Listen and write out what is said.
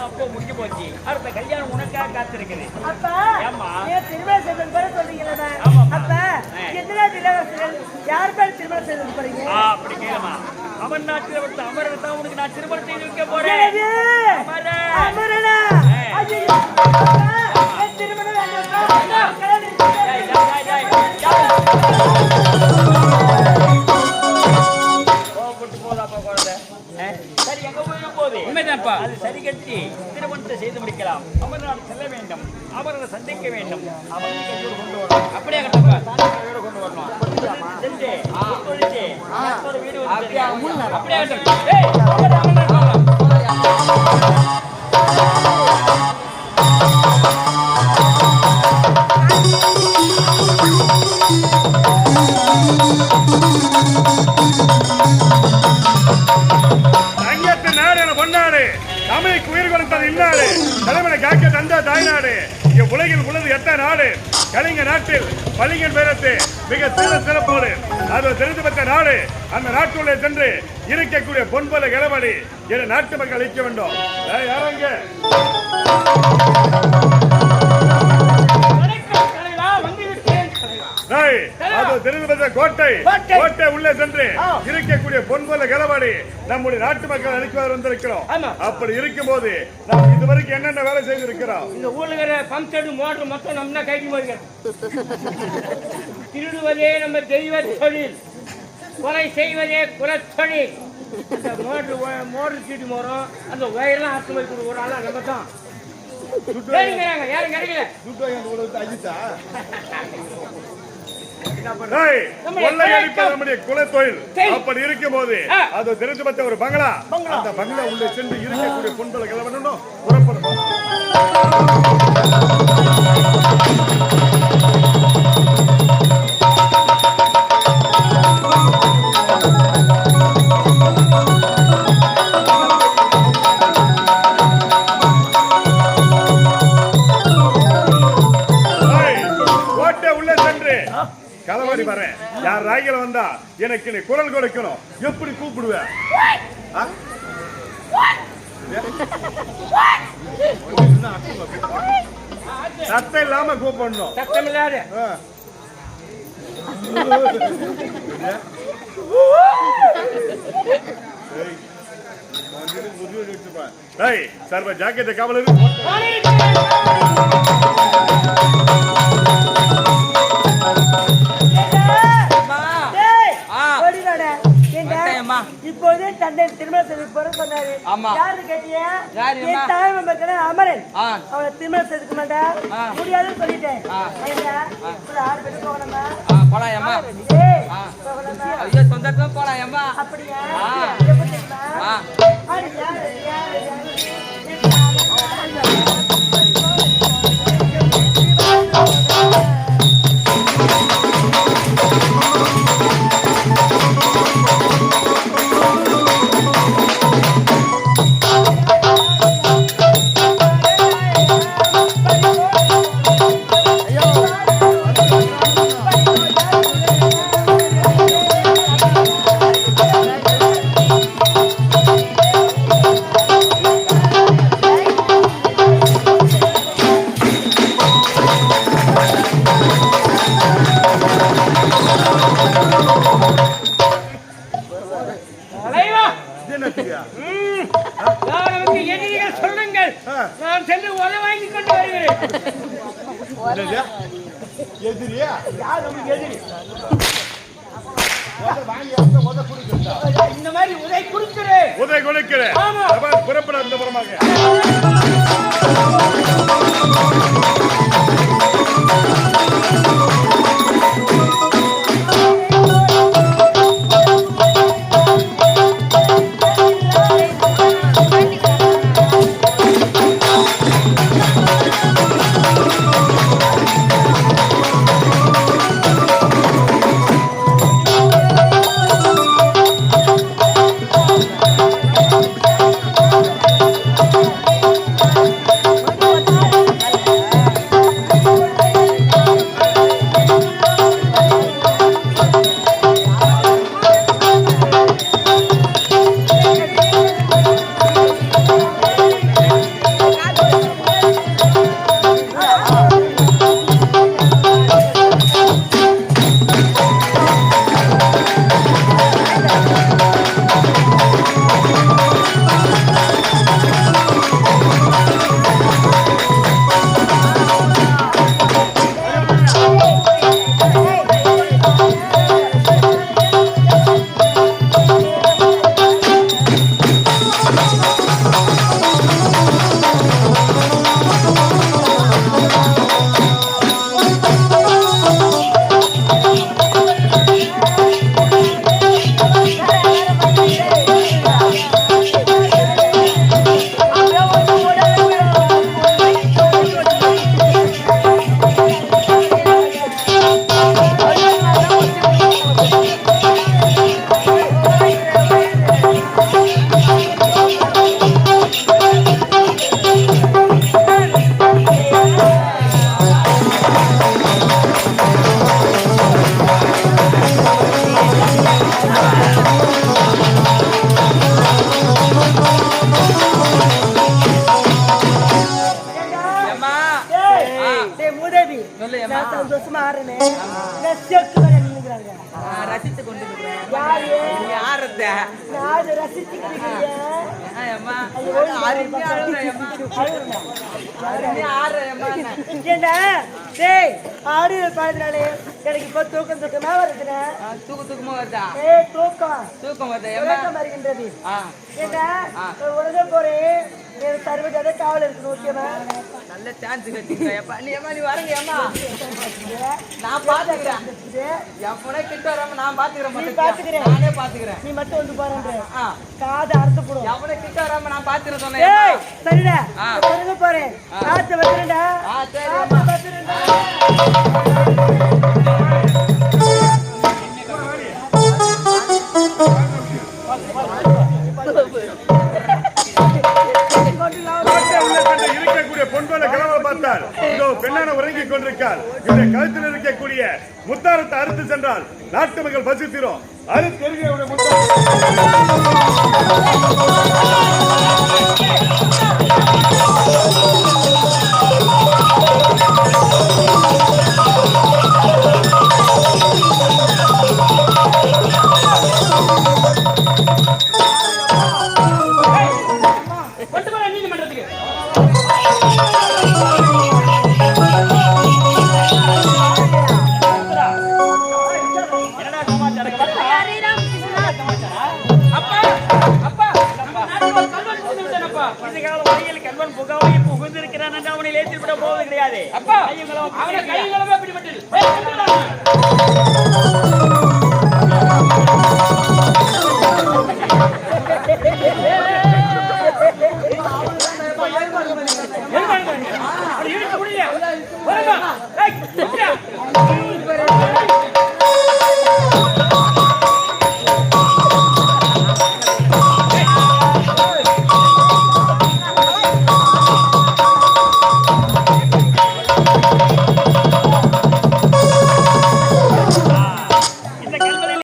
அப்போ முடிஞ்சு போச்சு. அடுத்த கல்யாணம் உனக்காக காத்திருக்குது. அப்பா ஏம்மா திருமணம் செய்வது போல சொல்றீங்களா? அப்ப எத்தனை இளவரசர்கள் யார் பேர் திருமணம் செய்து போறீங்க? அப்படி கேளுமா. அவன் நாட்டில் வந்து அமரன் தான் உனக்கு நான் திருமணம் செய்து வைக்க போறேன். அமரனா? ஐயோ திருமணம் சரி, எங்க போயிடும் போது உண்மைதான்ப்பா. அது சரி கட்டி திருமணத்தை செய்து முடிக்கலாம். அமர்நாடு செல்ல வேண்டும், அவரை சந்திக்க வேண்டும். அவரை கொண்டு வரணும். அப்படியே கட்டப்பா கொண்டு வரணும். செஞ்சு வீடு அப்படியே தமிழுக்கு உயிர் கொடுத்தது இந்நாடு, தலைவனை காக்க தந்த தாய்நாடு. உலகில் உள்ளது எத்தனை நாடு? கலிங்க நாட்டில் பளிங்கன் பேரத்து மிக சிறப்போடு அது தெரிந்து பெற்ற நாடு. அந்த நாட்டுள்ளே சென்று இருக்கக்கூடிய பொன்பல கிளம்படி என நாட்டு மக்கள் அளிக்க வேண்டும். யாரங்க கோட்டை உள்ளே சென்று இருக்கக்கூடிய பொன்பல கலவாடி நம்முடைய நாட்டு மக்கள் அனுப்புவார் வந்திருக்கிறோம். அப்படி இருக்கும் போது நாம் இதுவரைக்கும் என்னென்ன வேலை செய்திருக்கிறோம்? இந்த ஊர்ல பம்ப் மோட்டர் மொத்தம் நம்ம கைக்கு போயிருக்கோம். திருடுவதே நம்ம தெய்வ தொழில், கொலை செய்வதே குலத்தொழில். மோட்டர் சீட்டு போறோம், அந்த வயலாம் அர்த்தம் வைக்கிற ஒரு ஆளா நம்ம தான். யாரும் கிடைக்கல. குலத்தொழில் அப்படி இருக்கும் போது அது தெரிந்து பட்ட ஒரு பங்களா, அந்த பங்களா உள்ளே சென்று இருக்கக்கூடிய பொன்பல கிளம்பணும் புறப்படும். களவாடி வரேன். யார் ராய்கள் வந்தா எனக்கு நீ குரல் கொடுக்கணும். எப்படி கூப்பிடுவ? சத்தம் இல்லாம கூப்பிடணும். சத்தம் இல்லாத சர்வ ஜாக்கியத்தை காவலர் இப்போதே தந்தை திருமணம் செய்து போற சொன்னாரு. யாரு கேட்டியா? என் தாய் மக்கள் அமரன். அவளை திருமணம் செய்துக்க மாட்டேன், முடியாதுன்னு சொல்லிட்டேன். ஆறு பேருக்கு போகணுமா? அப்படியா? சொல்லுங்கள், நான் சென்று உதவி வாங்கி கொண்டு வருகிறேன். எதிரியா? இந்த மாதிரி உதை கொடுக்கிறேன். புறப்பட அந்த புறமாக நான் சந்தோஷமா ஆடுறேன். நான் செக்கு வர நின்னுக்கிறாங்க. ரசித்து கொண்டு யாரு? நீ ஆடுறத நான் ரசிச்சுக்கிறீங்க. அம்மா அருமையா அருமையா ஆடுறேம்மா. ஏண்டா டேய் ஆடு பாடுறானே எனக்கு இப்ப தூக்கமா வருதுடா. தூக்கமா வருதா? தூக்கம் வருதா? வருகின்றது. ஏண்டா உடனே போறேன். என் சர்வஜாத காவல் இருக்கணும். ஓகேவா? நல்ல சான்ஸ் கட்டிக்கிறேன். நீ அம்மா நீ வரங்க அம்மா. நான் பாத்துக்கிறேன். என் போனே கிட்ட வராம நான் பாத்துக்கிறேன். நானே பாத்துக்கிறேன். நீ மட்டும் வந்து பாருங்க. காது அறுத்து போடும். என் போனே கிட்ட வராம நான் பாத்துக்கிறேன் சொன்னேன். சரிடா உடனே போறேன். காத்து வந்துருடா. காத்து வந்துருடா. இருக்கக்கூடிய பொன்போல கிழமை பார்த்தால் இதோ பெண்ணான உறங்கிக் கொண்டிருக்கார். இந்த கழுத்தில் இருக்கக்கூடிய முத்தாரத்தை அறுத்து சென்றால் நாட்டு மக்கள் பசித்திரும். அறுத்து கிடையாது. அப்பா அவனை கைகளமே பிடிபட்டது. இழுக்க முடியல.